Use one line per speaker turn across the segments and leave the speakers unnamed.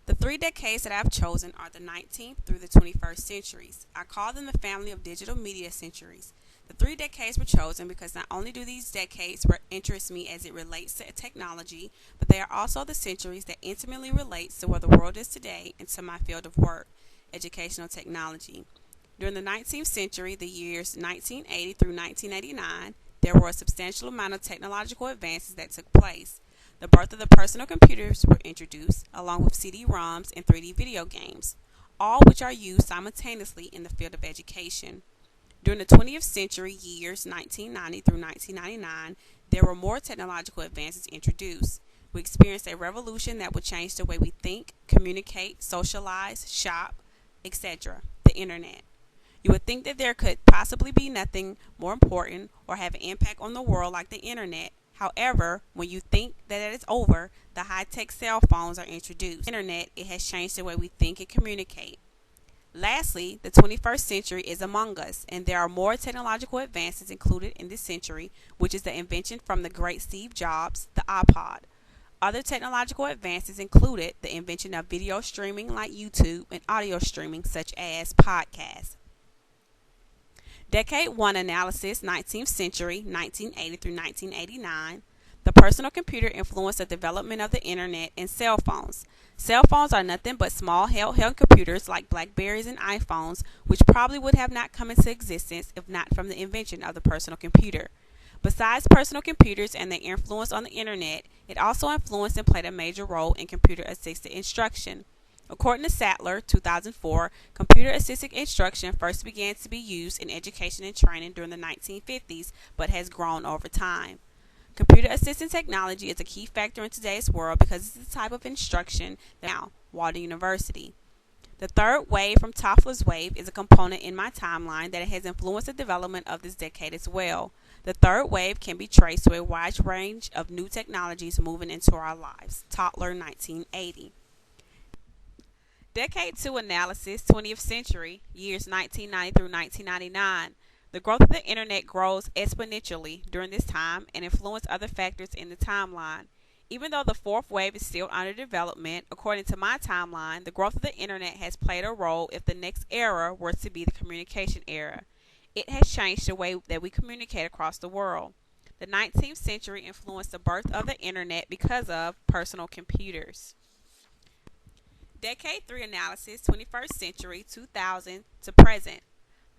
The three decades that I've chosen are the 19th through the 21st centuries. I call them the family of digital media centuries. The three decades were chosen because not only do these decades interest me as it relates to technology, but they are also the centuries that intimately relates to where the world is today and to my field of work, educational technology. During the 19th century, the years 1980 through 1989, there were a substantial amount of technological advances that took place. The birth of the personal computers were introduced, along with CD-ROMs and 3D video games, all which are used simultaneously in the field of education. During the 20th century, years 1990 through 1999, there were more technological advances introduced. We experienced a revolution that would change the way we think, communicate, socialize, shop, etc. The Internet. You would think that there could possibly be nothing more important or have an impact on the world like the Internet. However, when you think that it is over, the high-tech cell phones are introduced. Internet, it has changed the way we think and communicate. Lastly, the 21st century is among us, and there are more technological advances included in this century, which is the invention from the great Steve Jobs, the iPod. Other technological advances included the invention of video streaming like YouTube and audio streaming such as podcasts. Decade 1 analysis, 19th century, 1980 through 1989. The personal computer influenced the development of the Internet and cell phones. Cell phones are nothing but small handheld computers like Blackberries and iPhones, which probably would have not come into existence if not from the invention of the personal computer. Besides personal computers and their influence on the Internet, it also influenced and played a major role in computer-assisted instruction. According to Sattler, 2004, computer-assisted instruction first began to be used in education and training during the 1950s, but has grown over time. Computer-assisted technology is a key factor in today's world because it's the type of instruction that now, Walden University. The third wave from Toffler's wave is a component in my timeline that has influenced the development of this decade as well. The third wave can be traced to a wide range of new technologies moving into our lives. Toffler, 1980. Decade 2 analysis, 20th century, years 1990 through 1999. The growth of the Internet grows exponentially during this time and influences other factors in the timeline. Even though the fourth wave is still under development, according to my timeline, the growth of the Internet has played a role if the next era were to be the communication era. It has changed the way that we communicate across the world. The 19th century influenced the birth of the Internet because of personal computers. Decade 3 analysis, 21st century, 2000 to present.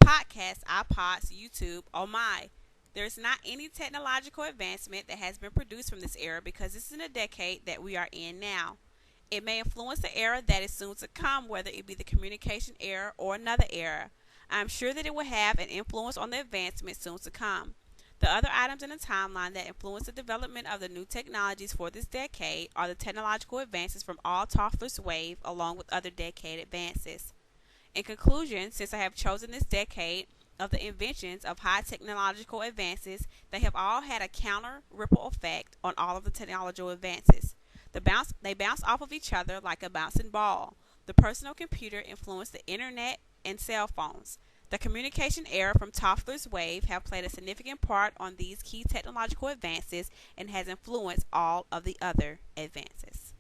Podcasts, iPods, YouTube, oh my. There's not any technological advancement that has been produced from this era because this is in a decade that we are in now. It may influence the era that is soon to come, whether it be the communication era or another era. I am sure that it will have an influence on the advancement soon to come. The other items in the timeline that influence the development of the new technologies for this decade are the technological advances from all Toffler's wave along with other decade advances. In conclusion, since I have chosen this decade of the inventions of high technological advances, they have all had a counter ripple effect on all of the technological advances. They bounce off of each other like a bouncing ball. The personal computer influenced the Internet and cell phones. The communication era from Toffler's wave have played a significant part on these key technological advances and has influenced all of the other advances.